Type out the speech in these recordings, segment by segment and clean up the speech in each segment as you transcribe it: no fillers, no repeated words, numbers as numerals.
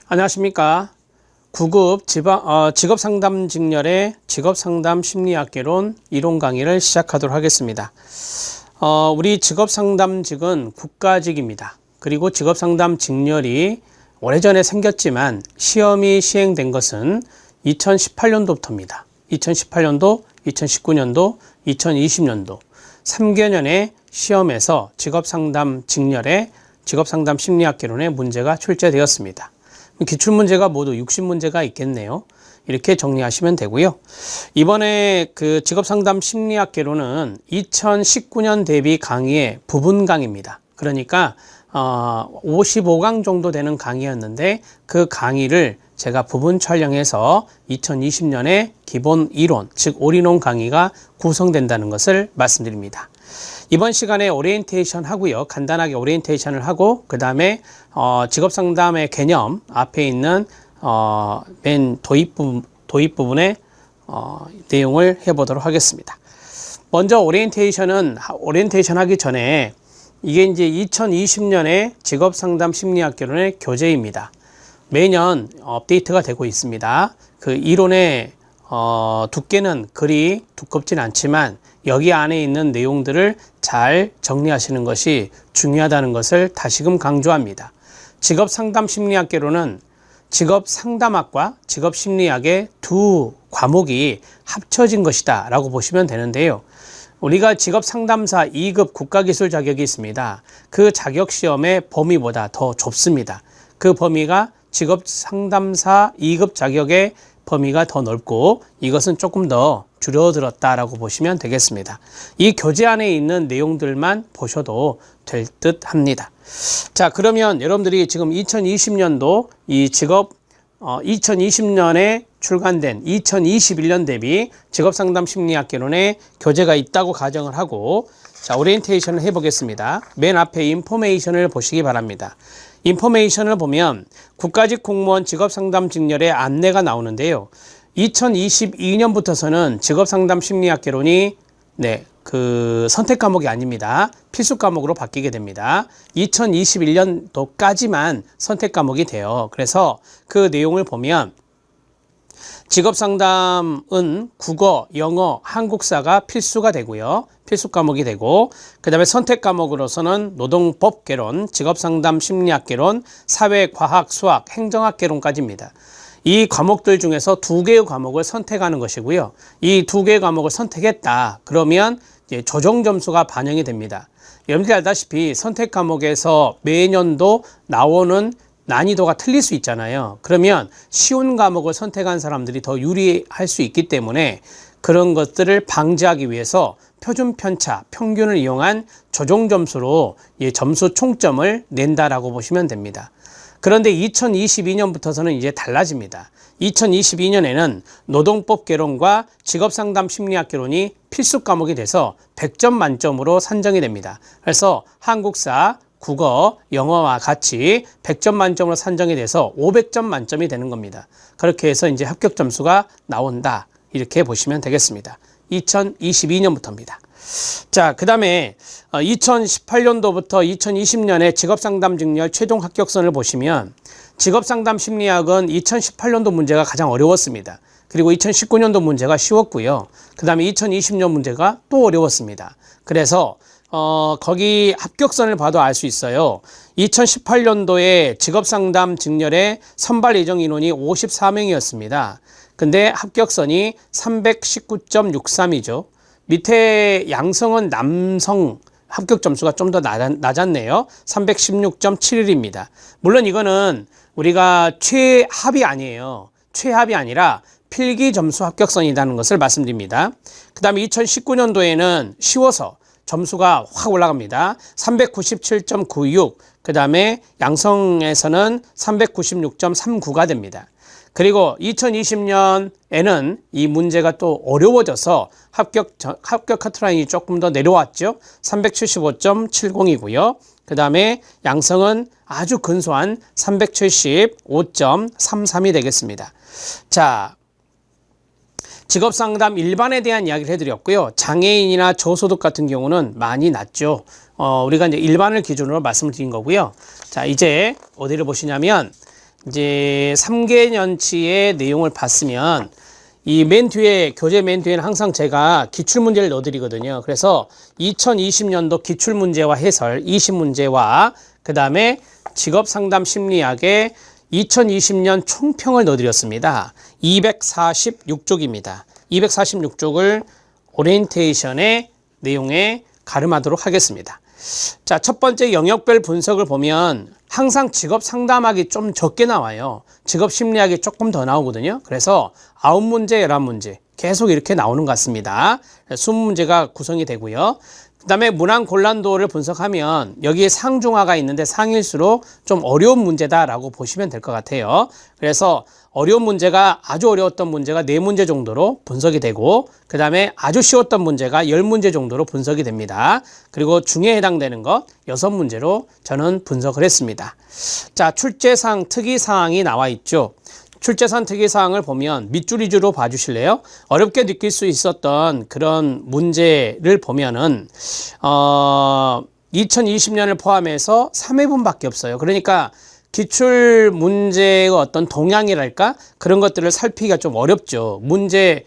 안녕하십니까. 9급 직업상담 직렬의 직업상담 심리학개론 이론 강의를 시작하도록 하겠습니다. 우리 직업상담직은 국가직입니다. 그리고 직업상담 직렬이 오래전에 생겼지만 시험이 시행된 것은 2018년도부터입니다. 2018년도, 2019년도, 2020년도 3개년의 시험에서 직업상담 직렬의 직업상담 심리학개론의 문제가 출제되었습니다. 기출문제가 모두 60문제가 있겠네요. 이렇게 정리하시면 되고요. 이번에 그 직업상담 심리학개론은 2019년 대비 강의의 부분 강의입니다. 그러니까 55강 정도 되는 강의였는데 그 강의를 제가 부분 촬영해서 2020년에 기본 이론, 즉 올인원 강의가 구성된다는 것을 말씀드립니다. 이번 시간에 오리엔테이션 하고요. 간단하게 오리엔테이션을 하고 그 다음에 직업상담의 개념 앞에 있는 맨 도입 부분의 내용을 해보도록 하겠습니다. 먼저 오리엔테이션 하기 전에 이게 이제 2020년의 직업상담 심리학개론의 교재입니다. 매년 업데이트가 되고 있습니다. 그 이론의 두께는 그리 두껍진 않지만 여기 안에 있는 내용들을 잘 정리하시는 것이 중요하다는 것을 다시금 강조합니다. 직업상담심리학개론은 직업상담학과 직업심리학의 두 과목이 합쳐진 것이다 라고 보시면 되는데요. 우리가 직업상담사 2급 국가기술 자격이 있습니다. 그 자격시험의 범위보다 더 좁습니다. 그 범위가 직업상담사 2급 자격의 범위가 더 넓고 이것은 조금 더 줄어들었다라고 보시면 되겠습니다. 이 교재 안에 있는 내용들만 보셔도 될 듯 합니다. 자, 그러면 여러분들이 지금 2020년도 이 2020년에 출간된 2021년 대비 직업상담 심리학개론의 교재가 있다고 가정을 하고 자, 오리엔테이션을 해보겠습니다. 맨 앞에 인포메이션을 보시기 바랍니다. 인포메이션을 보면 국가직 공무원 직업상담 직렬의 안내가 나오는데요. 2022년부터서는 직업상담 심리학개론이 그 선택 과목이 아닙니다. 필수 과목으로 바뀌게 됩니다. 2021년도까지만 선택 과목이 돼요. 그래서 그 내용을 보면 직업상담은 국어, 영어, 한국사가 필수가 되고요. 필수 과목이 되고 그 다음에 선택 과목으로서는 노동법개론, 직업상담 심리학개론, 사회과학, 수학, 행정학개론까지입니다. 이 과목들 중에서 2개의 과목을 선택하는 것이고요. 이 2개의 과목을 선택했다. 그러면 이제 조정 점수가 반영이 됩니다. 여러분들이 알다시피 선택 과목에서 매년도 나오는 난이도가 틀릴 수 있잖아요. 그러면 쉬운 과목을 선택한 사람들이 더 유리할 수 있기 때문에 그런 것들을 방지하기 위해서 표준 편차, 평균을 이용한 조정 점수로 점수 총점을 낸다라고 보시면 됩니다. 그런데 2022년부터서는 이제 달라집니다. 2022년에는 노동법 개론과 직업상담 심리학개론이 필수 과목이 돼서 100점 만점으로 산정이 됩니다. 그래서 한국사, 국어, 영어와 같이 100점 만점으로 산정이 돼서 500점 만점이 되는 겁니다. 그렇게 해서 이제 합격 점수가 나온다. 이렇게 보시면 되겠습니다. 2022년부터입니다. 자, 그 다음에 2018년도부터 2020년에 직업상담 직렬 최종 합격선을 보시면 직업상담 심리학은 2018년도 문제가 가장 어려웠습니다. 그리고 2019년도 문제가 쉬웠고요. 그 다음에 2020년 문제가 또 어려웠습니다. 그래서 거기 합격선을 봐도 알 수 있어요. 2018년도에 직업상담 직렬의 선발 예정 인원이 54명이었습니다. 근데 합격선이 319.63이죠. 밑에 양성은 남성 합격 점수가 좀 더 낮았네요. 316.71입니다. 물론 이거는 우리가 최합이 아니에요. 최합이 아니라 필기 점수 합격선이라는 것을 말씀드립니다. 그 다음에 2019년도에는 쉬워서 점수가 확 올라갑니다. 397.96, 그 다음에 양성에서는 396.39가 됩니다. 그리고 2020년에는 이 문제가 또 어려워져서 합격 커트라인이 조금 더 내려왔죠. 375.70이고요. 그 다음에 양성은 아주 근소한 375.33이 되겠습니다. 자, 직업상담 일반에 대한 이야기를 해드렸고요. 장애인이나 저소득 같은 경우는 많이 낮죠. 우리가 이제 일반을 기준으로 말씀을 드린 거고요. 자, 이제 어디를 보시냐면 이제 3개년치의 내용을 봤으면 이 맨 뒤에 교재 맨 뒤에는 항상 제가 기출문제를 넣어드리거든요. 그래서 2020년도 기출문제와 해설 20문제와 그 다음에 직업상담 심리학의 2020년 총평을 넣어드렸습니다. 246쪽입니다. 246쪽을 오리엔테이션의 내용에 가름하도록 하겠습니다. 자, 첫 번째 영역별 분석을 보면 항상 직업 상담학이 좀 적게 나와요. 직업 심리학이 조금 더 나오거든요. 그래서 9문제, 11문제 계속 이렇게 나오는 것 같습니다. 20문제가 구성이 되고요. 그 다음에 문항 곤란도를 분석하면 여기에 상중하가 있는데 상일수록 좀 어려운 문제다라고 보시면 될 것 같아요. 그래서 어려운 문제가 아주 어려웠던 문제가 4문제 정도로 분석이 되고 그 다음에 아주 쉬웠던 문제가 10문제 정도로 분석이 됩니다. 그리고 중에 해당되는 것 6문제로 저는 분석을 했습니다. 자, 출제사항, 특이사항이 나와 있죠. 출제사항 특이사항을 보면 밑줄 위주로 봐주실래요? 어렵게 느낄 수 있었던 그런 문제를 보면은 2020년을 포함해서 3회분밖에 없어요. 그러니까 기출 문제의 어떤 동향이랄까? 그런 것들을 살피기가 좀 어렵죠. 문제,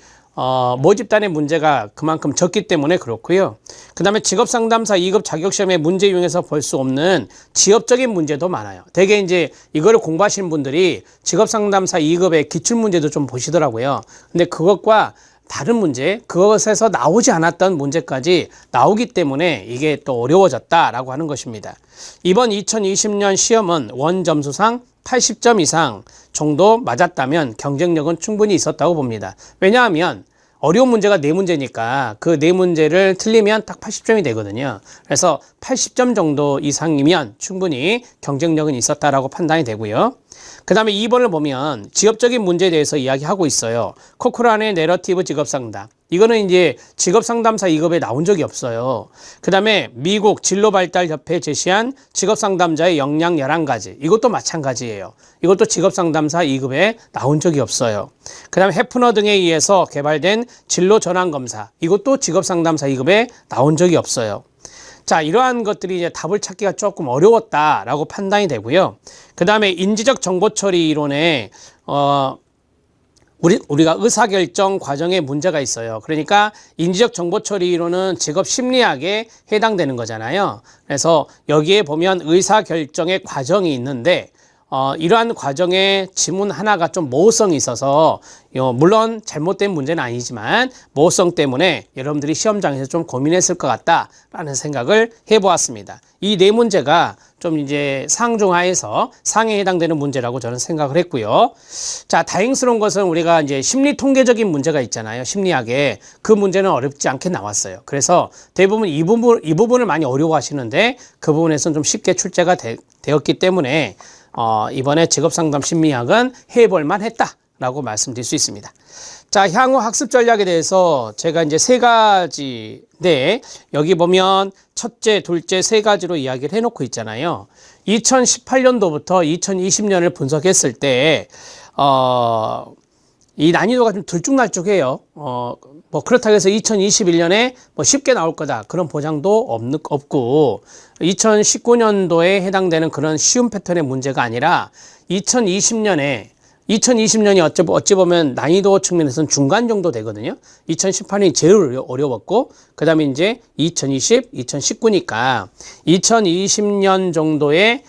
모집단의 문제가 그만큼 적기 때문에 그렇고요. 그 다음에 직업상담사 2급 자격시험의 문제 유형에서 볼 수 없는 지역적인 문제도 많아요. 대개 이제 이거를 공부하시는 분들이 직업상담사 2급의 기출문제도 좀 보시더라고요. 근데 그것과 다른 문제, 그것에서 나오지 않았던 문제까지 나오기 때문에 이게 또 어려워졌다라고 하는 것입니다. 이번 2020년 시험은 원점수상 80점 이상 정도 맞았다면 경쟁력은 충분히 있었다고 봅니다. 왜냐하면 어려운 문제가 4문제니까 그 4문제를 틀리면 딱 80점이 되거든요. 그래서 80점 정도 이상이면 충분히 경쟁력은 있었다라고 판단이 되고요. 그 다음에 2번을 보면 지역적인 문제에 대해서 이야기하고 있어요. 코크란의 내러티브 직업상담. 이거는 이제 직업상담사 2급에 나온 적이 없어요. 그 다음에 미국 진로발달협회 제시한 직업상담자의 역량 11가지. 이것도 마찬가지예요. 이것도 직업상담사 2급에 나온 적이 없어요. 그 다음에 해프너 등에 의해서 개발된 진로전환검사. 이것도 직업상담사 2급에 나온 적이 없어요. 자, 이러한 것들이 이제 답을 찾기가 조금 어려웠다라고 판단이 되고요. 그 다음에 인지적 정보 처리 이론에, 우리가 의사결정 과정에 문제가 있어요. 그러니까 인지적 정보 처리 이론은 직업 심리학에 해당되는 거잖아요. 그래서 여기에 보면 의사결정의 과정이 있는데, 이러한 과정에 지문 하나가 좀 모호성이 있어서 물론 잘못된 문제는 아니지만 모호성 때문에 여러분들이 시험장에서 좀 고민했을 것 같다라는 생각을 해보았습니다. 이 4문제가 좀 이제 상중하에서 상에 해당되는 문제라고 저는 생각을 했고요. 자, 다행스러운 것은 우리가 이제 심리 통계적인 문제가 있잖아요. 심리학에 그 문제는 어렵지 않게 나왔어요. 그래서 대부분 이 부분을 많이 어려워하시는데 그 부분에서는 좀 쉽게 출제가 되었기 때문에 이번에 직업상담 심리학은 해볼만 했다라고 말씀드릴 수 있습니다. 자, 향후 학습 전략에 대해서 제가 이제 3가지인데 여기 보면 첫째, 둘째, 3가지로 이야기를 해놓고 있잖아요. 2018년도부터 2020년을 분석했을 때, 이 난이도가 좀 들쭉날쭉해요. 뭐 그렇다고 해서 2021년에 뭐 쉽게 나올 거다 그런 보장도 없고 2019년도에 해당되는 그런 쉬운 패턴의 문제가 아니라 2020년이 어찌 보면 난이도 측면에서는 중간 정도 되거든요. 2018년이 제일 어려웠고 그 다음에 이제 2020, 2019니까 2020년 정도의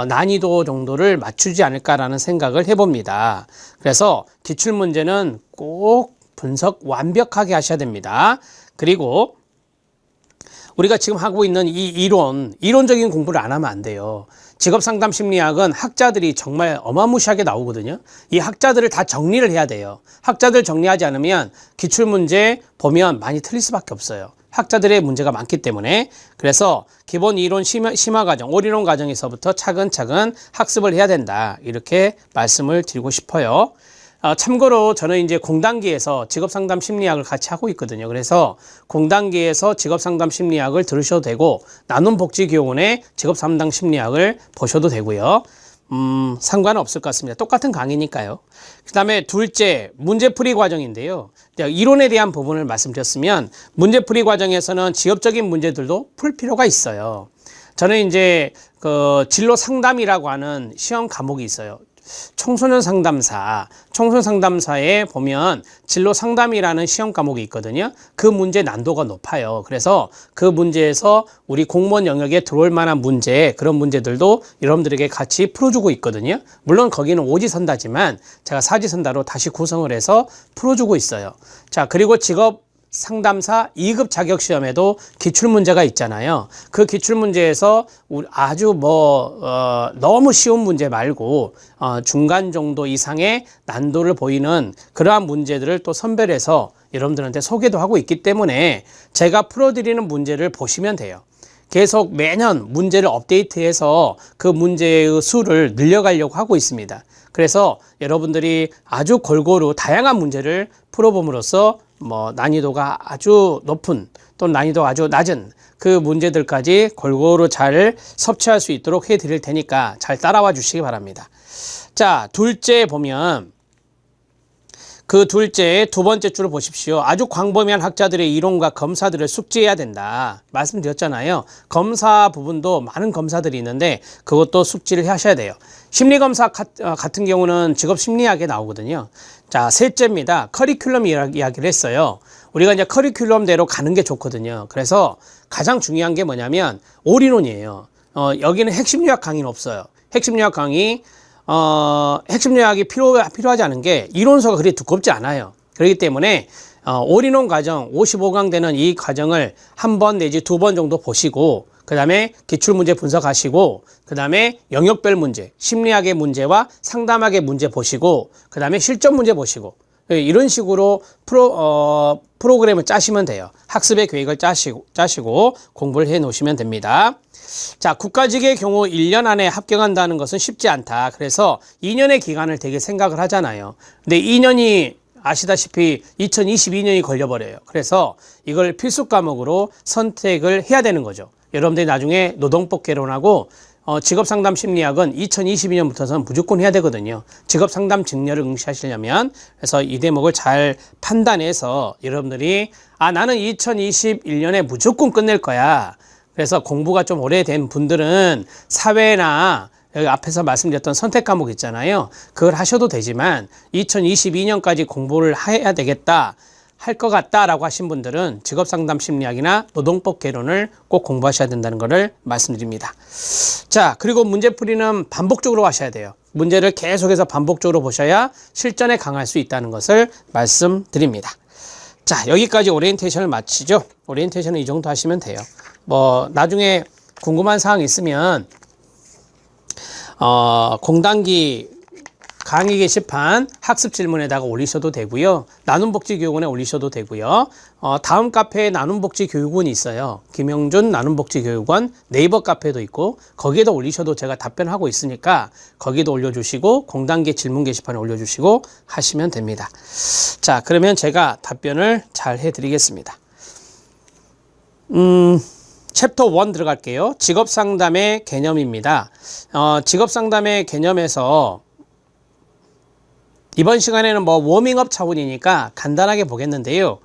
난이도 정도를 맞추지 않을까라는 생각을 해봅니다. 그래서 기출문제는 꼭 분석 완벽하게 하셔야 됩니다. 그리고 우리가 지금 하고 있는 이 이론적인 공부를 안 하면 안 돼요. 직업상담 심리학은 학자들이 정말 어마무시하게 나오거든요. 이 학자들을 다 정리를 해야 돼요. 학자들 정리하지 않으면 기출문제 보면 많이 틀릴 수밖에 없어요. 학자들의 문제가 많기 때문에. 그래서 기본 이론 심화 과정, 올인원 과정에서부터 차근차근 학습을 해야 된다. 이렇게 말씀을 드리고 싶어요. 참고로 저는 이제 공단기에서 직업상담 심리학을 같이 하고 있거든요. 그래서 공단기에서 직업상담 심리학을 들으셔도 되고 나눔복지교원의 직업상담 심리학을 보셔도 되고요. 상관은 없을 것 같습니다. 똑같은 강의니까요. 그 다음에 둘째, 문제풀이 과정인데요. 이론에 대한 부분을 말씀드렸으면 문제풀이 과정에서는 지역적인 문제들도 풀 필요가 있어요. 저는 이제 그 진로 상담이라고 하는 시험 과목이 있어요. 청소년 상담사, 청소년 상담사에 보면 진로 상담이라는 시험 과목이 있거든요. 그 문제 난도가 높아요. 그래서 그 문제에서 우리 공무원 영역에 들어올 만한 문제, 그런 문제들도 여러분들에게 같이 풀어주고 있거든요. 물론 거기는 오지선다지만 제가 사지선다로 다시 구성을 해서 풀어주고 있어요. 자, 그리고 직업 상담사 2급 자격 시험에도 기출 문제가 있잖아요. 그 기출 문제에서 아주 너무 쉬운 문제 말고 중간 정도 이상의 난도를 보이는 그러한 문제들을 또 선별해서 여러분들한테 소개도 하고 있기 때문에 제가 풀어드리는 문제를 보시면 돼요. 계속 매년 문제를 업데이트해서 그 문제의 수를 늘려가려고 하고 있습니다. 그래서 여러분들이 아주 골고루 다양한 문제를 풀어봄으로써 난이도가 아주 높은 또는 난이도가 아주 낮은 그 문제들까지 골고루 잘 섭취할 수 있도록 해드릴 테니까 잘 따라와 주시기 바랍니다. 자, 둘째 보면 그 둘째 두 번째 줄을 보십시오. 아주 광범위한 학자들의 이론과 검사들을 숙지해야 된다. 말씀드렸잖아요. 검사 부분도 많은 검사들이 있는데 그것도 숙지를 하셔야 돼요. 심리검사 같은 경우는 직업심리학에 나오거든요. 자, 셋째입니다. 커리큘럼 이야기를 했어요. 우리가 이제 커리큘럼대로 가는 게 좋거든요. 그래서 가장 중요한 게 뭐냐면 올인원이에요. 여기는 핵심요약 강의는 없어요. 핵심요약 강의 핵심요약이 필요하지 않은 게 이론서가 그리 두껍지 않아요. 그렇기 때문에 올인원 과정 55강 되는 이 과정을 한 번 내지 두 번 정도 보시고 그 다음에 기출문제 분석하시고 그 다음에 영역별 문제, 심리학의 문제와 상담학의 문제 보시고 그 다음에 실전 문제 보시고 이런 식으로 프로그램을 짜시면 돼요. 학습의 계획을 짜시고 공부를 해 놓으시면 됩니다. 자, 국가직의 경우 1년 안에 합격한다는 것은 쉽지 않다. 그래서 2년의 기간을 되게 생각을 하잖아요. 근데 2년이 아시다시피 2022년이 걸려버려요. 그래서 이걸 필수 과목으로 선택을 해야 되는 거죠. 여러분들이 나중에 노동법 개론하고 직업상담 심리학은 2022년부터는 무조건 해야 되거든요. 직업상담 직렬을 응시하시려면. 그래서 이 대목을 잘 판단해서 여러분들이 나는 2021년에 무조건 끝낼 거야. 그래서 공부가 좀 오래된 분들은 사회나 여기 앞에서 말씀드렸던 선택 과목 있잖아요. 그걸 하셔도 되지만 2022년까지 공부를 해야 되겠다, 할 것 같다라고 하신 분들은 직업상담 심리학이나 노동법 개론을 꼭 공부하셔야 된다는 것을 말씀드립니다. 자, 그리고 문제풀이는 반복적으로 하셔야 돼요. 문제를 계속해서 반복적으로 보셔야 실전에 강할 수 있다는 것을 말씀드립니다. 자, 여기까지 오리엔테이션을 마치죠. 오리엔테이션은 이 정도 하시면 돼요. 나중에 궁금한 사항 있으면 공단기 강의 게시판 학습 질문에다가 올리셔도 되고요. 나눔복지교육원에 올리셔도 되고요. 다음 카페에 나눔복지교육원이 있어요. 김영준 나눔복지교육원 네이버 카페도 있고 거기에도 올리셔도 제가 답변하고 있으니까 거기도 올려주시고 공단기 질문 게시판에 올려주시고 하시면 됩니다. 자, 그러면 제가 답변을 잘 해드리겠습니다. 챕터 1 들어갈게요. 직업상담의 개념입니다. 직업상담의 개념에서 이번 시간에는 워밍업 차원이니까 간단하게 보겠는데요.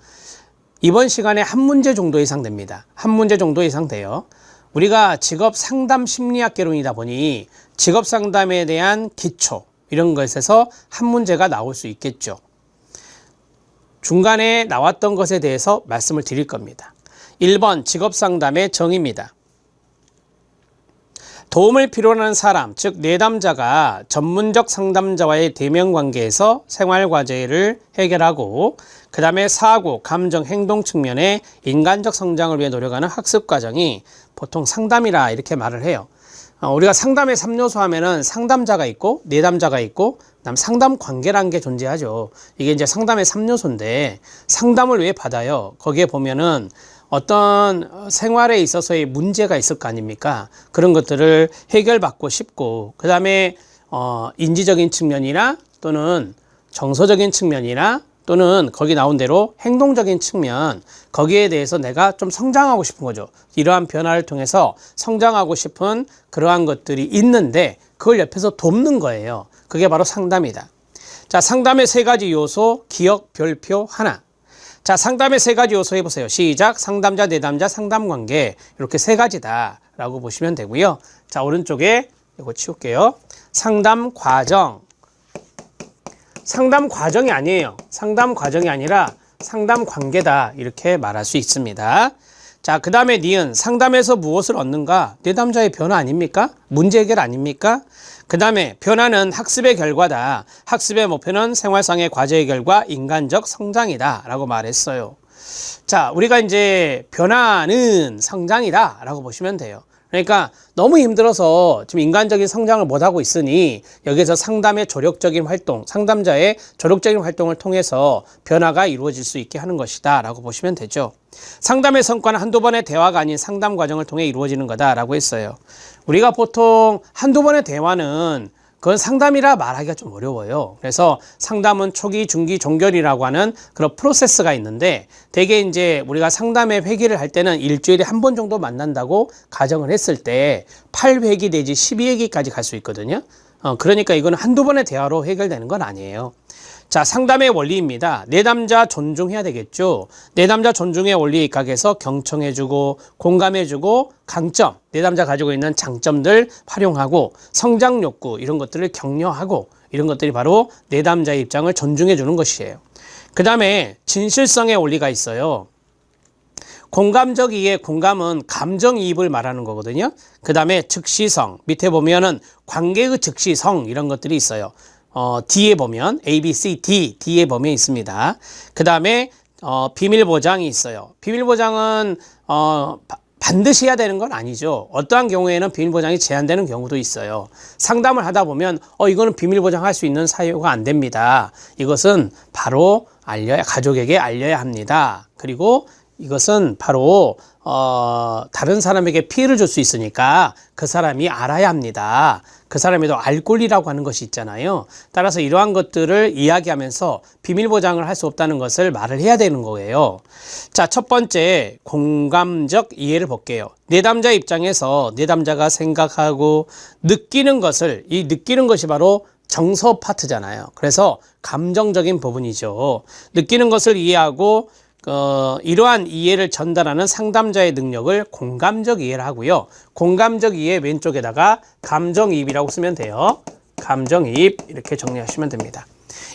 이번 시간에 한 문제 정도 이상 됩니다. 한 문제 정도 이상 돼요. 우리가 직업상담 심리학 개론이다 보니 직업상담에 대한 기초 이런 것에서 한 문제가 나올 수 있겠죠. 중간에 나왔던 것에 대해서 말씀을 드릴 겁니다. 1번 직업상담의 정의입니다. 도움을 필요로 하는 사람, 즉 내담자가 전문적 상담자와의 대면관계에서 생활과제를 해결하고 그 다음에 사고, 감정, 행동 측면의 인간적 성장을 위해 노력하는 학습과정이 보통 상담이라 이렇게 말을 해요. 우리가 상담의 3요소 하면은 상담자가 있고 내담자가 있고 그다음 상담 관계라는 게 존재하죠. 이게 이제 상담의 3요소인데 상담을 왜 받아요? 거기에 보면은 어떤 생활에 있어서의 문제가 있을 거 아닙니까? 그런 것들을 해결받고 싶고 그 다음에 인지적인 측면이나 또는 정서적인 측면이나 또는 거기 나온 대로 행동적인 측면 거기에 대해서 내가 좀 성장하고 싶은 거죠. 이러한 변화를 통해서 성장하고 싶은 그러한 것들이 있는데 그걸 옆에서 돕는 거예요. 그게 바로 상담이다. 자, 상담의 3가지 요소 기억, 별표, 하나. 자, 상담의 3가지 요소 해보세요. 시작. 상담자, 내담자, 상담관계 이렇게 3가지다 라고 보시면 되고요. 자, 오른쪽에 이거 치울게요. 상담 과정, 상담 과정이 아니에요. 상담 과정이 아니라 상담 관계다. 이렇게 말할 수 있습니다. 자, 그 다음에 니은 상담에서 무엇을 얻는가? 내담자의 변화 아닙니까? 문제 해결 아닙니까? 그 다음에 변화는 학습의 결과다. 학습의 목표는 생활상의 과제 해결과 인간적 성장이다. 라고 말했어요. 자, 우리가 이제 변화는 성장이다. 라고 보시면 돼요. 그러니까 너무 힘들어서 지금 인간적인 성장을 못하고 있으니 여기서 상담의 조력적인 활동, 상담자의 조력적인 활동을 통해서 변화가 이루어질 수 있게 하는 것이다 라고 보시면 되죠. 상담의 성과는 한두 번의 대화가 아닌 상담 과정을 통해 이루어지는 거다 라고 했어요. 우리가 보통 한두 번의 대화는 그건 상담이라 말하기가 좀 어려워요. 그래서 상담은 초기, 중기, 종결이라고 하는 그런 프로세스가 있는데 대개 이제 우리가 상담의 회기를 할 때는 일주일에 한 번 정도 만난다고 가정을 했을 때 8회기 내지 12회기까지 갈 수 있거든요. 그러니까 이거는 한두 번의 대화로 해결되는 건 아니에요. 자, 상담의 원리입니다. 내담자 존중해야 되겠죠. 내담자 존중의 원리에 입각해서 경청해주고 공감해주고 강점, 내담자 가지고 있는 장점들 활용하고 성장 욕구 이런 것들을 격려하고 이런 것들이 바로 내담자의 입장을 존중해주는 것이에요. 그 다음에 진실성의 원리가 있어요. 공감적 이해, 공감은 감정이입을 말하는 거거든요. 그 다음에 즉시성, 밑에 보면은 관계의 즉시성 이런 것들이 있어요. D에 보면 A, B, C, D에 보면 있습니다. 그 다음에 비밀 보장이 있어요. 비밀 보장은 반드시 해야 되는 건 아니죠. 어떠한 경우에는 비밀 보장이 제한되는 경우도 있어요. 상담을 하다 보면 이거는 비밀 보장할 수 있는 사유가 안 됩니다. 이것은 바로 가족에게 알려야 합니다. 그리고 이것은 바로 다른 사람에게 피해를 줄 수 있으니까 그 사람이 알아야 합니다. 그 사람에도 알 권리라고 하는 것이 있잖아요. 따라서 이러한 것들을 이야기하면서 비밀 보장을 할 수 없다는 것을 말을 해야 되는 거예요. 자, 첫 번째 공감적 이해를 볼게요. 내담자 입장에서 내담자가 생각하고 느끼는 것을, 이 느끼는 것이 바로 정서 파트잖아요. 그래서 감정적인 부분이죠. 느끼는 것을 이해하고 이러한 이해를 전달하는 상담자의 능력을 공감적 이해를 하고요. 공감적 이해 왼쪽에다가 감정이입이라고 쓰면 돼요. 감정이입 이렇게 정리하시면 됩니다.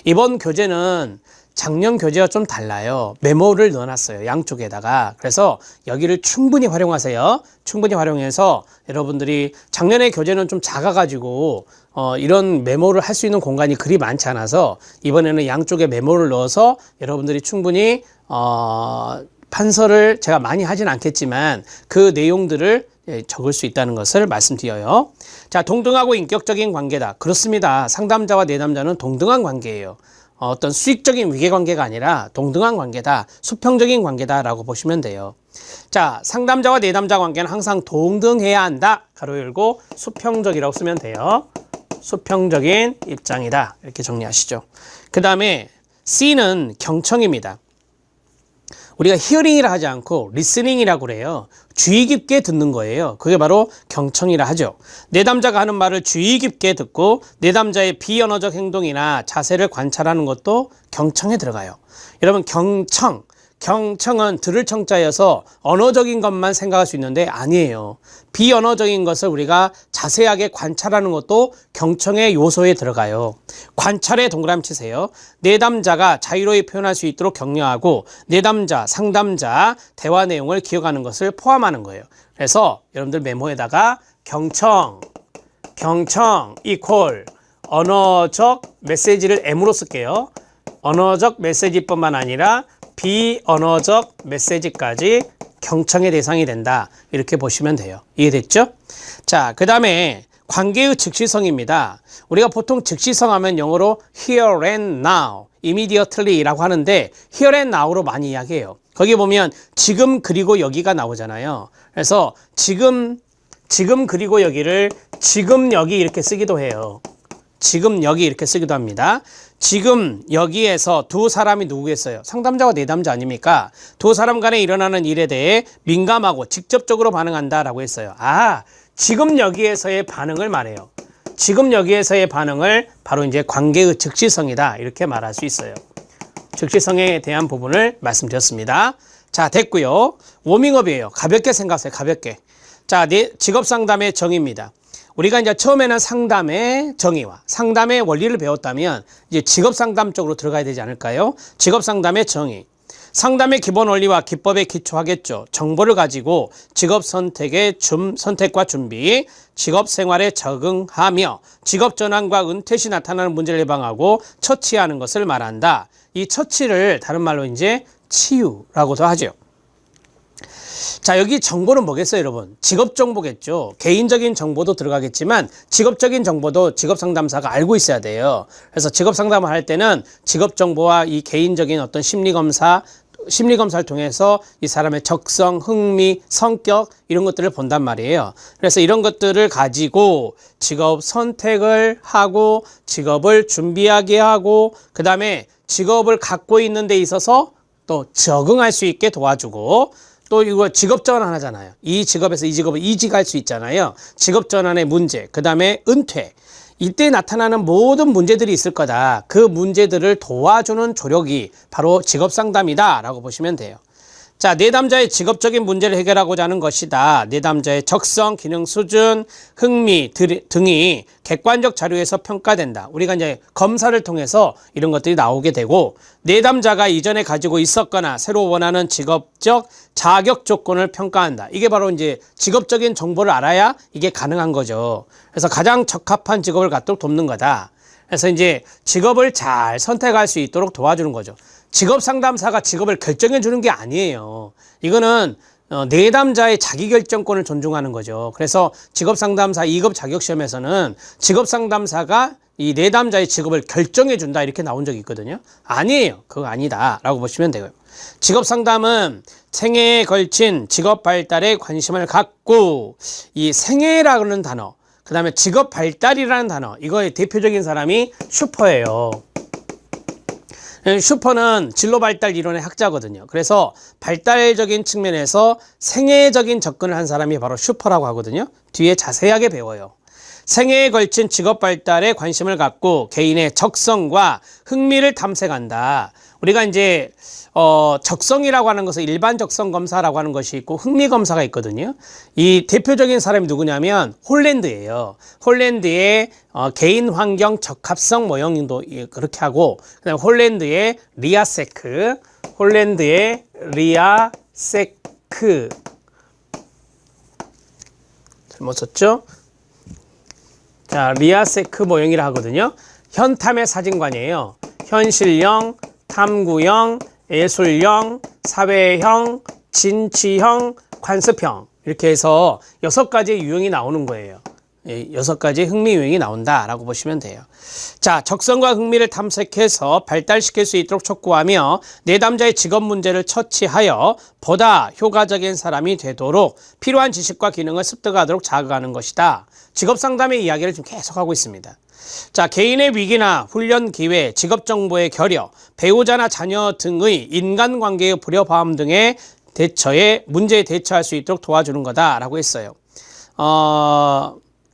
이번 교재는 작년 교재와 좀 달라요. 메모를 넣어놨어요. 양쪽에다가. 그래서 여기를 충분히 활용하세요. 충분히 활용해서 여러분들이 작년에 교재는 좀 작아가지고 이런 메모를 할 수 있는 공간이 그리 많지 않아서 이번에는 양쪽에 메모를 넣어서 여러분들이 충분히 판서를 제가 많이 하진 않겠지만 그 내용들을 적을 수 있다는 것을 말씀드려요. 자, 동등하고 인격적인 관계다. 그렇습니다. 상담자와 내담자는 동등한 관계예요. 어떤 수익적인 위계관계가 아니라 동등한 관계다, 수평적인 관계다라고 보시면 돼요. 자, 상담자와 내담자 관계는 항상 동등해야 한다. 가로 열고 수평적이라고 쓰면 돼요. 수평적인 입장이다. 이렇게 정리하시죠. 그 다음에 C는 경청입니다. 우리가 히어링이라 하지 않고 리스닝이라고 그래요. 주의 깊게 듣는 거예요. 그게 바로 경청이라 하죠. 내담자가 하는 말을 주의 깊게 듣고 내담자의 비언어적 행동이나 자세를 관찰하는 것도 경청에 들어가요. 여러분, 경청은 들을 청자여서 언어적인 것만 생각할 수 있는데 아니에요. 비언어적인 것을 우리가 자세하게 관찰하는 것도 경청의 요소에 들어가요. 관찰에 동그라미 치세요. 내담자가 자유로이 표현할 수 있도록 격려하고 내담자, 상담자 대화 내용을 기억하는 것을 포함하는 거예요. 그래서 여러분들 메모에다가 경청 이퀄 언어적 메시지를 M으로 쓸게요. 언어적 메시지뿐만 아니라 비언어적 메시지까지 경청의 대상이 된다. 이렇게 보시면 돼요. 이해됐죠? 자, 그 다음에 관계의 즉시성입니다. 우리가 보통 즉시성 하면 영어로 here and now, immediately 라고 하는데 here and now로 많이 이야기해요. 거기 보면 지금 그리고 여기가 나오잖아요. 그래서 지금 그리고 여기를 지금 여기 이렇게 쓰기도 해요. 지금 여기 이렇게 쓰기도 합니다. 지금 여기에서 두 사람이 누구겠어요? 상담자와 내담자 아닙니까? 두 사람 간에 일어나는 일에 대해 민감하고 직접적으로 반응한다라고 했어요. 지금 여기에서의 반응을 말해요. 지금 여기에서의 반응을 바로 이제 관계의 즉시성이다. 이렇게 말할 수 있어요. 즉시성에 대한 부분을 말씀드렸습니다. 자, 됐고요. 워밍업이에요. 가볍게 생각하세요. 가볍게. 자, 직업상담의 정의입니다. 우리가 이제 처음에는 상담의 정의와 상담의 원리를 배웠다면 이제 직업 상담 쪽으로 들어가야 되지 않을까요? 직업 상담의 정의. 상담의 기본 원리와 기법에 기초하겠죠. 정보를 가지고 직업 선택과 준비, 직업 생활에 적응하며 직업 전환과 은퇴 시 나타나는 문제를 예방하고 처치하는 것을 말한다. 이 처치를 다른 말로 이제 치유라고도 하죠. 자, 여기 정보는 뭐겠어요, 여러분? 직업 정보겠죠. 개인적인 정보도 들어가겠지만 직업적인 정보도 직업 상담사가 알고 있어야 돼요. 그래서 직업 상담을 할 때는 직업 정보와 이 개인적인 어떤 심리검사를 통해서 이 사람의 적성, 흥미, 성격 이런 것들을 본단 말이에요. 그래서 이런 것들을 가지고 직업 선택을 하고 직업을 준비하게 하고 그 다음에 직업을 갖고 있는 데 있어서 또 적응할 수 있게 도와주고 또 이거 직업 전환 하잖아요. 이 직업에서 이 직업을 이직할 수 있잖아요. 직업 전환의 문제, 그 다음에 은퇴. 이때 나타나는 모든 문제들이 있을 거다. 그 문제들을 도와주는 조력이 바로 직업 상담이다 라고 보시면 돼요. 자, 내담자의 직업적인 문제를 해결하고자 하는 것이다. 내담자의 적성, 기능 수준, 흥미 등이 객관적 자료에서 평가된다. 우리가 이제 검사를 통해서 이런 것들이 나오게 되고 내담자가 이전에 가지고 있었거나 새로 원하는 직업적 자격 조건을 평가한다. 이게 바로 이제 직업적인 정보를 알아야 이게 가능한 거죠. 그래서 가장 적합한 직업을 갖도록 돕는 거다. 그래서 이제 직업을 잘 선택할 수 있도록 도와주는 거죠. 직업 상담사가 직업을 결정해 주는 게 아니에요. 이거는 내담자의 자기결정권을 존중하는 거죠. 그래서 직업 상담사 2급 자격시험에서는 직업 상담사가 이 내담자의 직업을 결정해 준다 이렇게 나온 적이 있거든요. 아니에요. 그거 아니다 라고 보시면 되고요. 직업 상담은 생애에 걸친 직업 발달에 관심을 갖고 이 생애라는 단어 그 다음에 직업 발달이라는 단어 이거의 대표적인 사람이 슈퍼예요. 슈퍼는 진로 발달 이론의 학자거든요. 그래서 발달적인 측면에서 생애적인 접근을 한 사람이 바로 슈퍼라고 하거든요. 뒤에 자세하게 배워요. 생애에 걸친 직업 발달에 관심을 갖고 개인의 적성과 흥미를 탐색한다. 우리가 이제 적성이라고 하는 것은 일반 적성 검사라고 하는 것이 있고 흥미 검사가 있거든요. 이 대표적인 사람이 누구냐면 홀랜드예요. 홀랜드의 개인 환경 적합성 모형도 그렇게 하고 그다음에 홀랜드의 리아세크 잘못 썼죠? 자, 리아세크 모형이라 하거든요. 현탐의 사진관이에요. 현실형, 탐구형, 예술형, 사회형, 진취형, 관습형 이렇게 해서 6가지의 유형이 나오는 거예요. 6가지 흥미 유형이 나온다라고 보시면 돼요. 자, 적성과 흥미를 탐색해서 발달시킬 수 있도록 촉구하며 내담자의 직업 문제를 처치하여 보다 효과적인 사람이 되도록 필요한 지식과 기능을 습득하도록 자극하는 것이다. 직업 상담의 이야기를 지금 계속하고 있습니다. 자, 개인의 위기나 훈련 기회, 직업 정보의 결여, 배우자나 자녀 등의 인간관계의 불협화음 등의 문제에 대처할 수 있도록 도와주는 거다라고 했어요.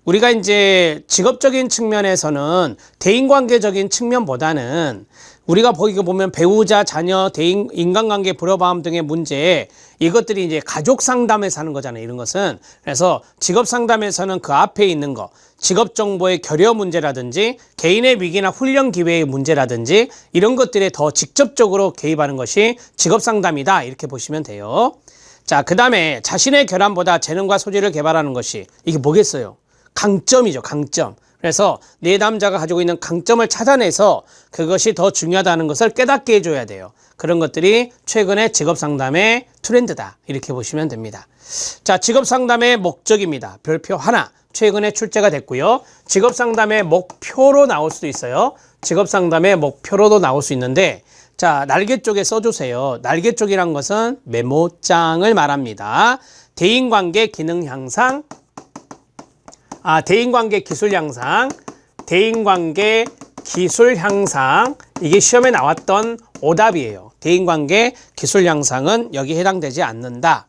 우리가 이제 직업적인 측면에서는 대인관계적인 측면보다는 우리가 보면 배우자, 자녀, 인간관계 불협화음 등의 문제 이것들이 이제 가족 상담에서 하는 거잖아요. 이런 것은. 그래서 직업 상담에서는 그 앞에 있는 거 직업 정보의 결여 문제라든지 개인의 위기나 훈련 기회의 문제라든지 이런 것들에 더 직접적으로 개입하는 것이 직업 상담이다. 이렇게 보시면 돼요. 자, 그 다음에 자신의 결함보다 재능과 소질을 개발하는 것이 이게 뭐겠어요? 강점이죠. 강점. 그래서 내담자가 가지고 있는 강점을 찾아내서 그것이 더 중요하다는 것을 깨닫게 해줘야 돼요. 그런 것들이 최근의 직업상담의 트렌드다. 이렇게 보시면 됩니다. 자, 직업상담의 목적입니다. 별표 하나. 최근에 출제가 됐고요. 직업상담의 목표로 나올 수도 있어요. 직업상담의 목표로도 나올 수 있는데 자, 날개 쪽에 써주세요. 날개 쪽이란 것은 메모장을 말합니다. 대인관계 기능 향상 대인관계 기술 향상, 대인관계 기술 향상 이게 시험에 나왔던 오답이에요. 대인관계 기술 향상은 여기에 해당되지 않는다.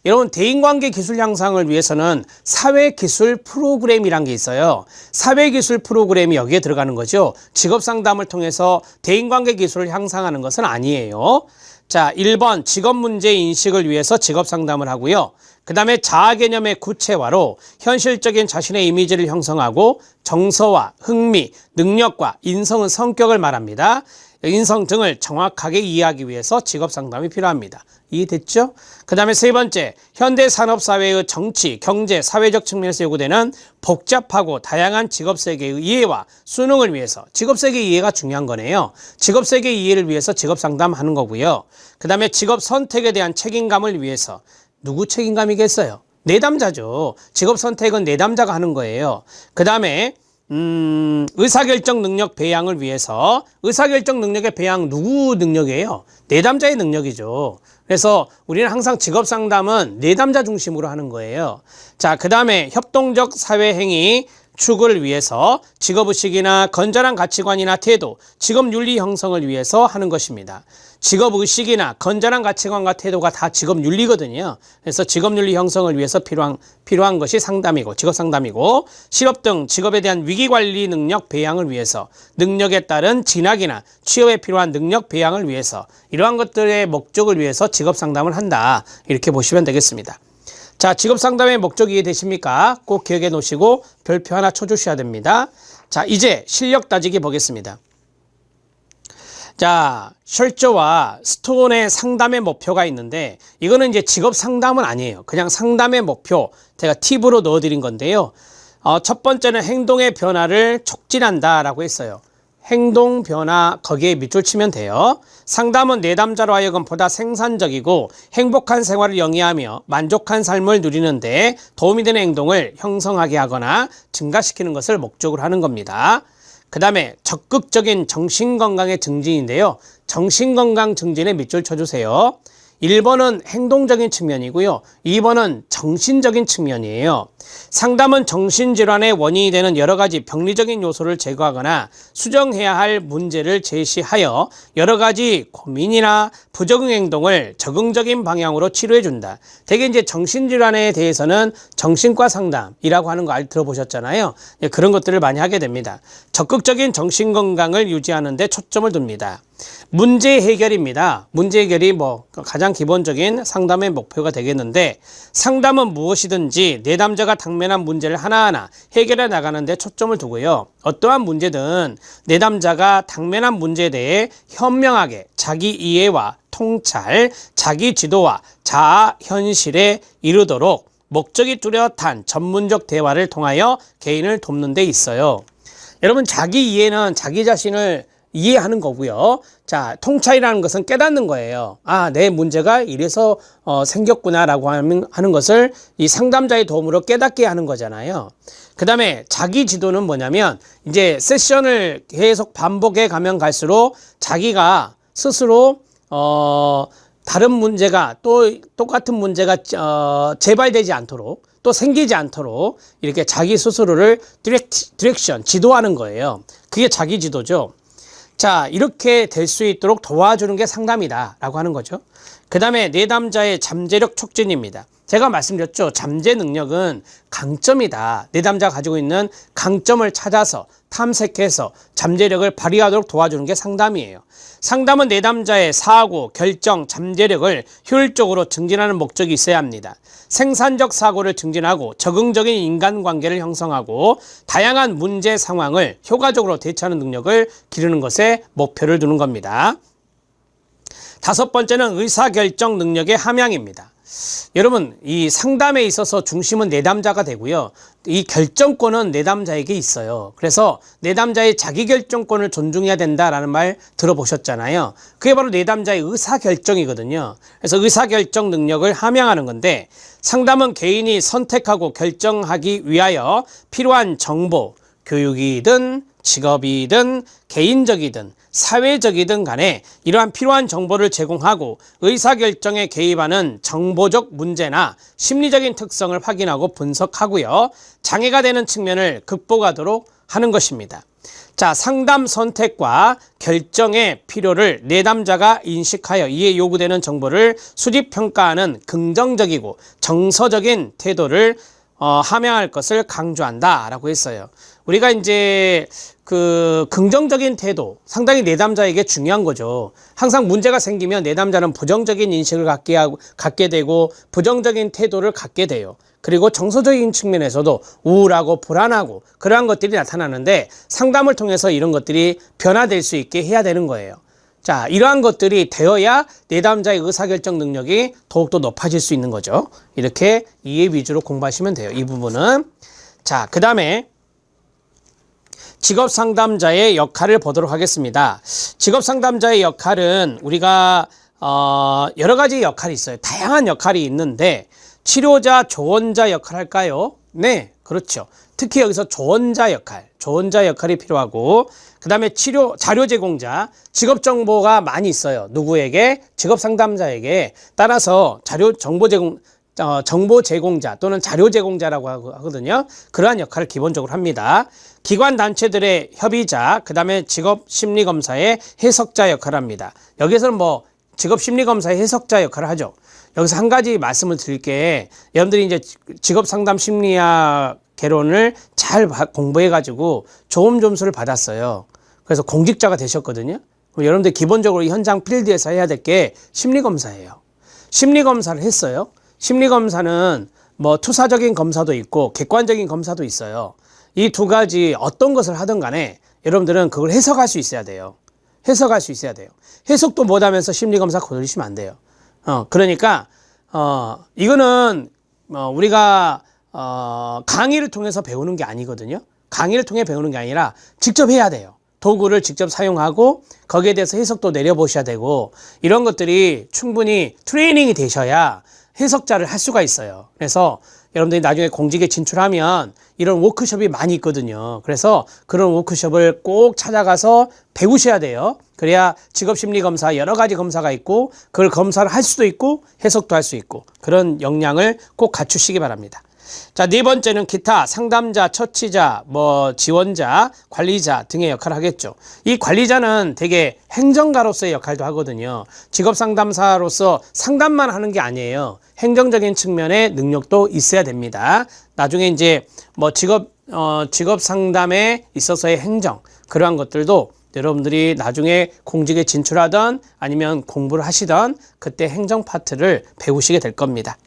여러분 대인관계 기술 향상을 위해서는 사회기술 프로그램이란 게 있어요. 사회기술 프로그램이 여기에 들어가는 거죠. 직업상담을 통해서 대인관계 기술을 향상하는 것은 아니에요. 자, 1번 직업 문제 인식을 위해서 직업 상담을 하고요. 그 다음에 자아 개념의 구체화로 현실적인 자신의 이미지를 형성하고 정서와 흥미, 능력과 인성은 성격을 말합니다. 인성 등을 정확하게 이해하기 위해서 직업 상담이 필요합니다. 이해됐죠? 그 다음에 세 번째, 현대 산업사회의 정치, 경제, 사회적 측면에서 요구되는 복잡하고 다양한 직업세계의 이해와 수능을 위해서 직업세계 이해가 중요한 거네요. 직업세계 이해를 위해서 직업 상담하는 거고요. 그 다음에 직업 선택에 대한 책임감을 위해서 누구 책임감이겠어요? 내담자죠. 직업 선택은 내담자가 하는 거예요. 그 다음에 의사결정 능력 배양을 위해서 의사결정 능력의 배양 누구 능력이에요? 내담자의 능력이죠. 그래서 우리는 항상 직업 상담은 내담자 중심으로 하는 거예요. 자, 그 다음에 협동적 사회행위 추구를 위해서 직업의식이나 건전한 가치관이나 태도, 직업윤리 형성을 위해서 하는 것입니다. 직업의식이나 건전한 가치관과 태도가 다 직업윤리거든요. 그래서 직업윤리 형성을 위해서 필요한 것이 상담이고 직업상담이고, 실업 등 직업에 대한 위기관리 능력 배양을 위해서, 능력에 따른 진학이나 취업에 필요한 능력 배양을 위해서, 이러한 것들의 목적을 위해서 직업상담을 한다, 이렇게 보시면 되겠습니다. 자, 직업상담의 목적 이해되십니까? 꼭 기억해 놓으시고 별표 하나 쳐주셔야 됩니다. 자, 이제 실력 따지기 보겠습니다. 자, 셜저와 스톤의 상담의 목표가 있는데, 이거는 이제 직업 상담은 아니에요. 그냥 상담의 목표 제가 팁으로 넣어드린 건데요. 첫 번째는 행동의 변화를 촉진한다 라고 했어요. 행동 변화, 거기에 밑줄 치면 돼요. 상담은 내담자로 하여금 보다 생산적이고 행복한 생활을 영위하며 만족한 삶을 누리는데 도움이 되는 행동을 형성하게 하거나 증가시키는 것을 목적으로 하는 겁니다. 그 다음에 적극적인 정신건강의 증진인데요. 정신건강 증진에 밑줄 쳐주세요. 1번은 행동적인 측면이고요. 2번은 정신적인 측면이에요. 상담은 정신질환의 원인이 되는 여러 가지 병리적인 요소를 제거하거나 수정해야 할 문제를 제시하여 여러 가지 고민이나 부적응 행동을 적응적인 방향으로 치료해준다. 대개 이제 정신질환에 대해서는 정신과 상담이라고 하는 거 들어보셨잖아요. 그런 것들을 많이 하게 됩니다. 적극적인 정신건강을 유지하는 데 초점을 둡니다. 문제 해결입니다. 문제 해결이 가장 기본적인 상담의 목표가 되겠는데, 상담은 무엇이든지 내담자가 당면한 문제를 하나하나 해결해 나가는 데 초점을 두고요. 어떠한 문제든 내담자가 당면한 문제에 대해 현명하게 자기 이해와 통찰, 자기 지도와 자아 현실에 이르도록 목적이 뚜렷한 전문적 대화를 통하여 개인을 돕는 데 있어요. 여러분, 자기 이해는 자기 자신을 이해하는 거고요. 자, 통찰이라는 것은 깨닫는 거예요. 아, 내 문제가 이래서 생겼구나라고 하는 것을 이 상담자의 도움으로 깨닫게 하는 거잖아요. 그 다음에 자기 지도는 뭐냐면, 이제 세션을 계속 반복해 가면 갈수록 자기가 스스로 다른 문제가 또 똑같은 문제가 재발되지 않도록, 또 생기지 않도록 이렇게 자기 스스로를 디렉션, 지도하는 거예요. 그게 자기 지도죠. 자, 이렇게 될 수 있도록 도와주는 게 상담이다 라고 하는 거죠. 그 다음에 내담자의 잠재력 촉진입니다. 제가 말씀드렸죠. 잠재 능력은 강점이다. 내담자가 가지고 있는 강점을 찾아서 탐색해서 잠재력을 발휘하도록 도와주는 게 상담이에요. 상담은 내담자의 사고, 결정, 잠재력을 효율적으로 증진하는 목적이 있어야 합니다. 생산적 사고를 증진하고 적응적인 인간관계를 형성하고 다양한 문제 상황을 효과적으로 대처하는 능력을 기르는 것에 목표를 두는 겁니다. 다섯 번째는 의사결정 능력의 함양입니다. 여러분, 이 상담에 있어서 중심은 내담자가 되고요. 이 결정권은 내담자에게 있어요. 그래서 내담자의 자기결정권을 존중해야 된다라는 말 들어보셨잖아요. 그게 바로 내담자의 의사결정이거든요. 그래서 의사결정 능력을 함양하는 건데, 상담은 개인이 선택하고 결정하기 위하여 필요한 정보, 교육이든 직업이든 개인적이든 사회적이든 간에 이러한 필요한 정보를 제공하고 의사결정에 개입하는 정보적 문제나 심리적인 특성을 확인하고 분석하고요. 장애가 되는 측면을 극복하도록 하는 것입니다. 자, 상담 선택과 결정의 필요를 내담자가 인식하여 이에 요구되는 정보를 수집 평가하는 긍정적이고 정서적인 태도를 함양할 것을 강조한다 라고 했어요. 우리가 이제 그 긍정적인 태도 상당히 내담자에게 중요한 거죠. 항상 문제가 생기면 내담자는 부정적인 인식을 갖게 되고 부정적인 태도를 갖게 돼요. 그리고 정서적인 측면에서도 우울하고 불안하고 그러한 것들이 나타나는데 상담을 통해서 이런 것들이 변화될 수 있게 해야 되는 거예요. 자, 이러한 것들이 되어야 내담자의 의사결정 능력이 더욱더 높아질 수 있는 거죠. 이렇게 이해 위주로 공부하시면 돼요. 이 부분은. 자, 그 다음에 직업상담자의 역할을 보도록 하겠습니다. 직업상담자의 역할은 우리가 여러 가지 역할이 있어요. 다양한 역할이 있는데 치료자, 조언자 역할 할까요? 네, 그렇죠. 특히 여기서 조언자 역할이 필요하고 그 다음에 치료 자료 제공자, 직업 정보가 많이 있어요. 누구에게? 직업 상담자에게. 따라서 정보 제공자 또는 자료 제공자라고 하거든요. 그러한 역할을 기본적으로 합니다. 기관 단체들의 협의자, 그 다음에 직업 심리검사의 해석자 역할을 합니다. 여기서는 뭐 직업 심리검사의 해석자 역할을 하죠. 여기서 한 가지 말씀을 드릴게. 여러분들이 이제 직업 상담 심리학 개론을 잘 공부해가지고 좋은 점수를 받았어요. 그래서 공직자가 되셨거든요. 그럼 여러분들 기본적으로 현장 필드에서 해야 될 게 심리검사예요. 심리검사를 했어요. 심리검사는 뭐 투사적인 검사도 있고 객관적인 검사도 있어요. 이 두 가지 어떤 것을 하든 간에 여러분들은 그걸 해석할 수 있어야 돼요. 해석할 수 있어야 돼요. 해석도 못하면서 심리검사 거들리시면 안 돼요. 그러니까 이거는 우리가 강의를 통해서 배우는 게 아니거든요. 강의를 통해 배우는 게 아니라 직접 해야 돼요. 도구를 직접 사용하고 거기에 대해서 해석도 내려보셔야 되고 이런 것들이 충분히 트레이닝이 되셔야 해석자를 할 수가 있어요. 그래서 여러분들이 나중에 공직에 진출하면 이런 워크숍이 많이 있거든요. 그래서 그런 워크숍을 꼭 찾아가서 배우셔야 돼요. 그래야 직업심리검사 여러 가지 검사가 있고 그걸 검사를 할 수도 있고 해석도 할 수 있고 그런 역량을 꼭 갖추시기 바랍니다. 자, 네 번째는 기타, 상담자, 처치자, 지원자, 관리자 등의 역할을 하겠죠. 이 관리자는 되게 행정가로서의 역할도 하거든요. 직업상담사로서 상담만 하는 게 아니에요. 행정적인 측면의 능력도 있어야 됩니다. 나중에 이제 직업 상담에 있어서의 행정, 그러한 것들도 여러분들이 나중에 공직에 진출하던 아니면 공부를 하시던 그때 행정 파트를 배우시게 될 겁니다.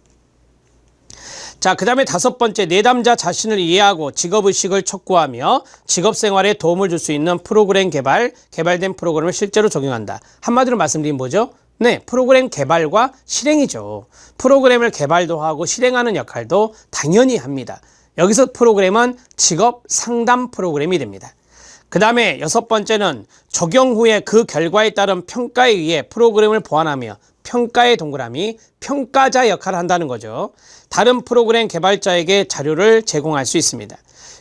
자, 그 다음에 다섯 번째, 내담자 자신을 이해하고 직업의식을 촉구하며 직업생활에 도움을 줄 수 있는 프로그램 개발된 프로그램을 실제로 적용한다. 한마디로 말씀드리면 뭐죠? 네, 프로그램 개발과 실행이죠. 프로그램을 개발도 하고 실행하는 역할도 당연히 합니다. 여기서 프로그램은 직업 상담 프로그램이 됩니다. 그 다음에 여섯 번째는 적용 후에 그 결과에 따른 평가에 의해 프로그램을 보완하며 평가의 동그라미, 평가자 역할을 한다는 거죠. 다른 프로그램 개발자에게 자료를 제공할 수 있습니다.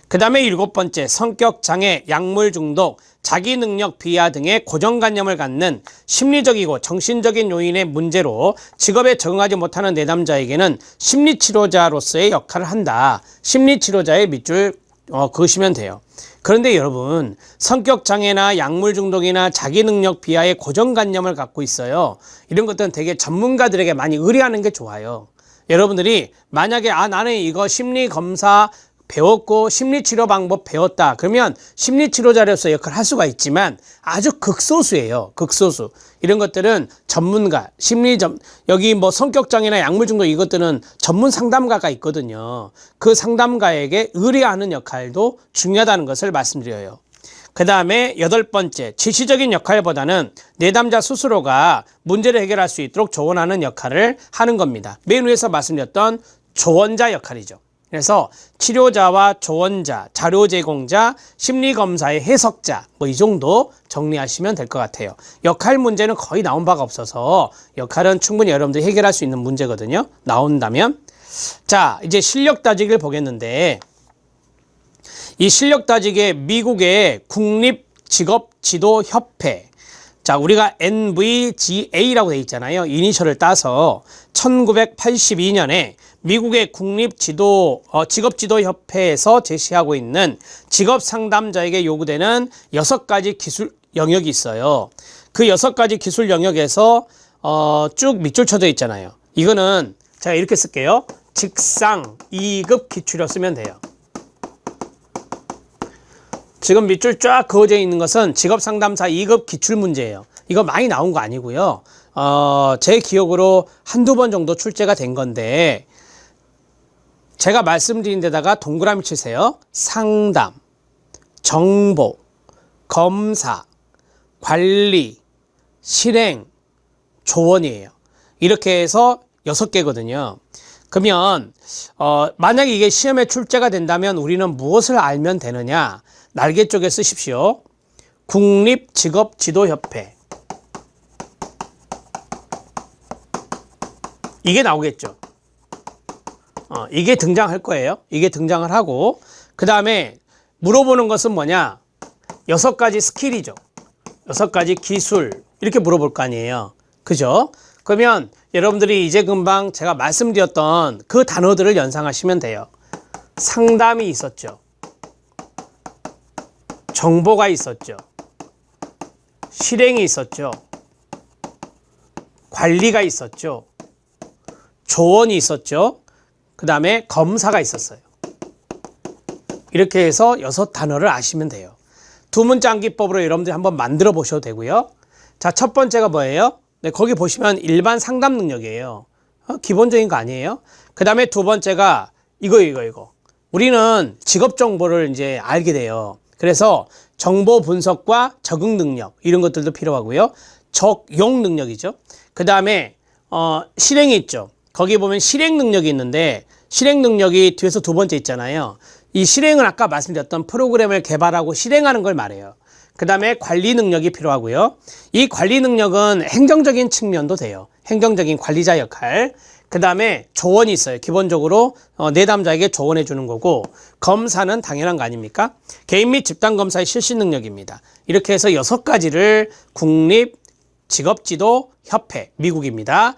그 다음에 일곱 번째, 성격 장애, 약물 중독, 자기 능력 비하 등의 고정관념을 갖는 심리적이고 정신적인 요인의 문제로 직업에 적응하지 못하는 내담자에게는 심리치료자로서의 역할을 한다. 심리치료자의 밑줄 그으시면 돼요. 그런데 여러분, 성격장애나 약물중독이나 자기능력 비하의 고정관념을 갖고 있어요. 이런 것들은 되게 전문가들에게 많이 의뢰하는 게 좋아요. 여러분들이 만약에 나는 이거 심리검사 배웠고 심리치료 방법 배웠다. 그러면 심리치료자로서 역할을 할 수가 있지만 아주 극소수예요. 극소수. 이런 것들은 전문가, 여기 성격장애나 약물중독 이것들은 전문 상담가가 있거든요. 그 상담가에게 의뢰하는 역할도 중요하다는 것을 말씀드려요. 그 다음에 여덟 번째, 지시적인 역할보다는 내담자 스스로가 문제를 해결할 수 있도록 조언하는 역할을 하는 겁니다. 맨 위에서 말씀드렸던 조언자 역할이죠. 그래서 치료자와 조언자, 자료 제공자, 심리검사의 해석자 이 정도 정리하시면 될 것 같아요. 역할 문제는 거의 나온 바가 없어서 역할은 충분히 여러분들이 해결할 수 있는 문제거든요. 나온다면. 자, 이제 실력 따지기를 보겠는데 이 실력 따지기에 미국의 국립직업지도협회, 자, 우리가 NVGA라고 돼 있잖아요. 이니셜을 따서 1982년에 미국의 직업지도협회에서 제시하고 있는 직업상담자에게 요구되는 6가지 기술 영역이 있어요. 그 6가지 기술 영역에서 쭉 밑줄 쳐져 있잖아요. 이거는 제가 이렇게 쓸게요. 직상 2급 기출이라 쓰면 돼요. 지금 밑줄 쫙 그어져 있는 것은 직업상담사 2급 기출문제예요. 이거 많이 나온 거 아니고요. 제 기억으로 한두 번 정도 출제가 된 건데, 제가 말씀드린 데다가 동그라미 치세요. 상담, 정보, 검사, 관리, 실행, 조언이에요. 이렇게 해서 6개거든요. 그러면 만약에 이게 시험에 출제가 된다면 우리는 무엇을 알면 되느냐? 날개 쪽에 쓰십시오. 국립직업지도협회. 이게 나오겠죠. 이게 등장할 거예요. 이게 등장을 하고, 그 다음에 물어보는 것은 뭐냐? 6가지 스킬이죠. 6가지 기술. 이렇게 물어볼 거 아니에요. 그죠? 그러면 여러분들이 이제 금방 제가 말씀드렸던 그 단어들을 연상하시면 돼요. 상담이 있었죠. 정보가 있었죠. 실행이 있었죠. 관리가 있었죠. 조언이 있었죠. 그 다음에 검사가 있었어요. 이렇게 해서 6단어를 아시면 돼요. 두 문자 암기법으로 여러분들이 한번 만들어 보셔도 되고요. 자, 첫 번째가 뭐예요? 네, 거기 보시면 일반 상담 능력이에요. 기본적인 거 아니에요? 그 다음에 두 번째가 이거. 우리는 직업 정보를 이제 알게 돼요. 그래서 정보 분석과 적응 능력, 이런 것들도 필요하고요. 적용 능력이죠. 그 다음에 실행이 있죠. 거기 보면 실행 능력이 있는데, 실행 능력이 뒤에서 두 번째 있잖아요. 이 실행은 아까 말씀드렸던 프로그램을 개발하고 실행하는 걸 말해요. 그 다음에 관리 능력이 필요하고요. 이 관리 능력은 행정적인 측면도 돼요. 행정적인 관리자 역할. 그 다음에 조언이 있어요. 기본적으로 내담자에게 조언해 주는 거고, 검사는 당연한 거 아닙니까? 개인 및 집단 검사의 실시 능력입니다. 이렇게 해서 6가지를 국립직업지도협회, 미국입니다.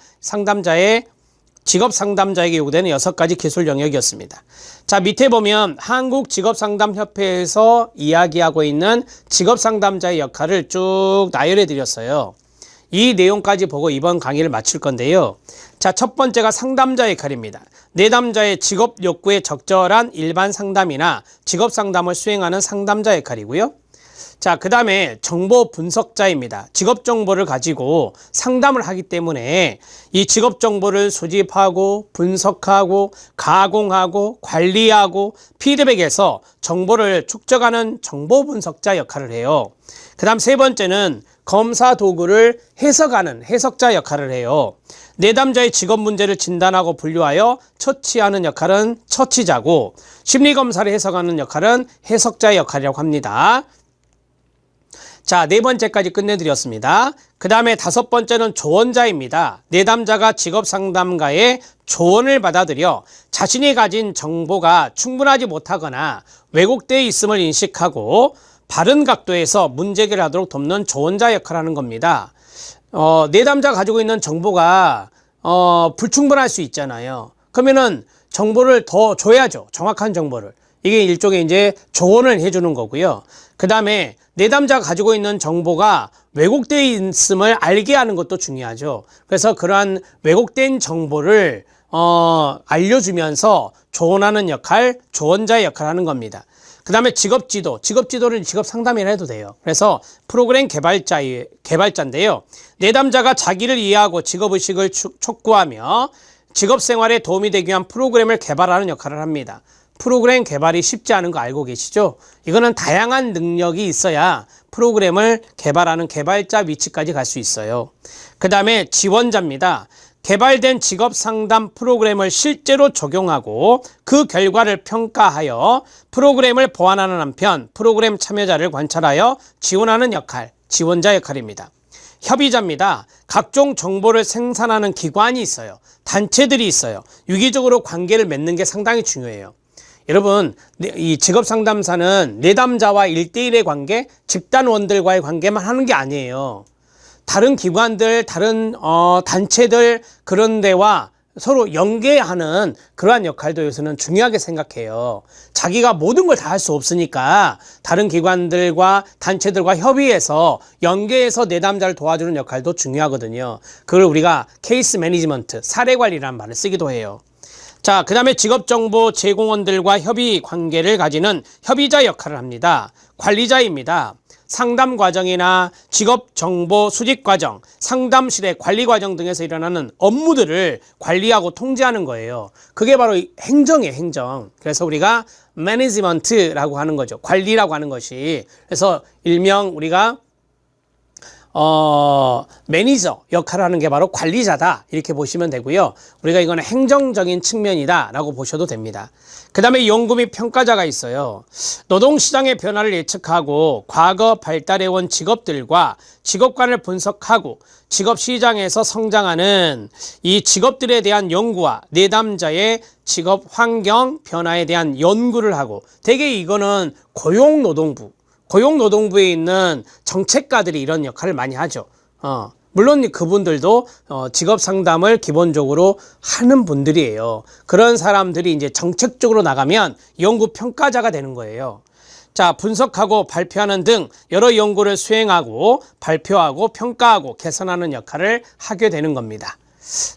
직업상담자에게 요구되는 6가지 기술 영역이었습니다. 자, 밑에 보면 한국직업상담협회에서 이야기하고 있는 직업상담자의 역할을 쭉 나열해 드렸어요. 이 내용까지 보고 이번 강의를 마칠 건데요. 자, 첫 번째가 상담자 역할입니다. 내담자의 직업 욕구에 적절한 일반 상담이나 직업 상담을 수행하는 상담자 역할이고요. 자, 그 다음에 정보 분석자입니다. 직업 정보를 가지고 상담을 하기 때문에 이 직업 정보를 수집하고 분석하고 가공하고 관리하고 피드백해서 정보를 축적하는 정보 분석자 역할을 해요. 그 다음 세 번째는 검사 도구를 해석하는 해석자 역할을 해요. 내담자의 직업 문제를 진단하고 분류하여 처치하는 역할은 처치자고, 심리검사를 해석하는 역할은 해석자의 역할이라고 합니다. 자, 4번째까지 끝내드렸습니다. 그 다음에 5번째는 조언자입니다. 내담자가 직업상담가의 조언을 받아들여 자신이 가진 정보가 충분하지 못하거나 왜곡되어 있음을 인식하고 바른 각도에서 문제 해결을 하도록 돕는 조언자 역할을 하는 겁니다. 내담자가 가지고 있는 정보가 불충분할 수 있잖아요. 그러면은 정보를 더 줘야죠. 정확한 정보를. 이게 일종의 이제 조언을 해주는 거고요. 그 다음에 내담자가 가지고 있는 정보가 왜곡되어 있음을 알게 하는 것도 중요하죠. 그래서 그러한 왜곡된 정보를 알려주면서 조언하는 역할, 조언자의 역할을 하는 겁니다. 그 다음에 직업지도를 직업상담이라 해도 돼요. 그래서 프로그램 개발자인데요. 내담자가 자기를 이해하고 직업의식을 촉구하며 직업생활에 도움이 되기 위한 프로그램을 개발하는 역할을 합니다. 프로그램 개발이 쉽지 않은 거 알고 계시죠? 이거는 다양한 능력이 있어야 프로그램을 개발하는 개발자 위치까지 갈 수 있어요. 그 다음에 지원자입니다. 개발된 직업 상담 프로그램을 실제로 적용하고 그 결과를 평가하여 프로그램을 보완하는 한편 프로그램 참여자를 관찰하여 지원하는 역할, 지원자 역할입니다. 협의자입니다. 각종 정보를 생산하는 기관이 있어요. 단체들이 있어요. 유기적으로 관계를 맺는 게 상당히 중요해요. 여러분, 이 직업상담사는 내담자와 1대1의 관계, 집단원들과의 관계만 하는 게 아니에요. 다른 기관들, 다른 단체들, 그런 데와 서로 연계하는 그러한 역할도 요새는 중요하게 생각해요. 자기가 모든 걸 다 할 수 없으니까 다른 기관들과 단체들과 협의해서 연계해서 내담자를 도와주는 역할도 중요하거든요. 그걸 우리가 케이스 매니지먼트, 사례 관리라는 말을 쓰기도 해요. 자, 그 다음에 직업정보 제공원들과 협의 관계를 가지는 협의자 역할을 합니다. 관리자입니다. 상담 과정이나 직업정보 수집 과정, 상담실의 관리 과정 등에서 일어나는 업무들을 관리하고 통제하는 거예요. 그게 바로 행정이에요, 행정. 그래서 우리가 매니지먼트라고 하는 거죠. 관리라고 하는 것이. 그래서 일명 우리가 매니저 역할을 하는 게 바로 관리자다 이렇게 보시면 되고요. 우리가 이거는 행정적인 측면이다 라고 보셔도 됩니다. 그 다음에 연구 및 평가자가 있어요. 노동시장의 변화를 예측하고 과거 발달해온 직업들과 직업관을 분석하고 직업시장에서 성장하는 이 직업들에 대한 연구와 내담자의 직업 환경 변화에 대한 연구를 하고, 대개 이거는 고용노동부에 있는 정책가들이 이런 역할을 많이 하죠. 물론 그분들도 직업 상담을 기본적으로 하는 분들이에요. 그런 사람들이 이제 정책적으로 나가면 연구 평가자가 되는 거예요. 자, 분석하고 발표하는 등 여러 연구를 수행하고 발표하고 평가하고 개선하는 역할을 하게 되는 겁니다.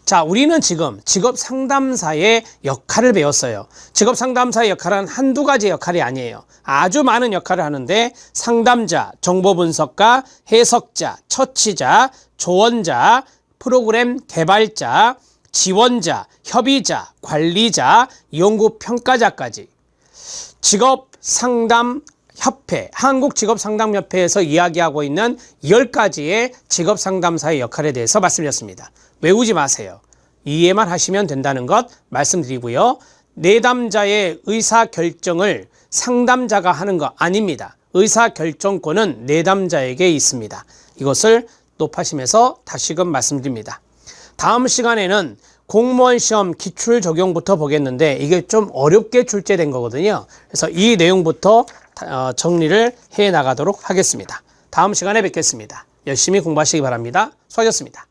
자, 우리는 지금 직업상담사의 역할을 배웠어요. 직업상담사의 역할은 한두 가지 역할이 아니에요. 아주 많은 역할을 하는데, 상담자, 정보분석가, 해석자, 처치자, 조언자, 프로그램 개발자, 지원자, 협의자, 관리자, 연구평가자까지 직업상담협회, 한국직업상담협회에서 이야기하고 있는 10가지의 직업상담사의 역할에 대해서 말씀드렸습니다. 외우지 마세요. 이해만 하시면 된다는 것 말씀드리고요. 내담자의 의사결정을 상담자가 하는 거 아닙니다. 의사결정권은 내담자에게 있습니다. 이것을 높아심에서 다시금 말씀드립니다. 다음 시간에는 공무원 시험 기출 적용부터 보겠는데, 이게 좀 어렵게 출제된 거거든요. 그래서 이 내용부터 정리를 해 나가도록 하겠습니다. 다음 시간에 뵙겠습니다. 열심히 공부하시기 바랍니다. 수고하셨습니다.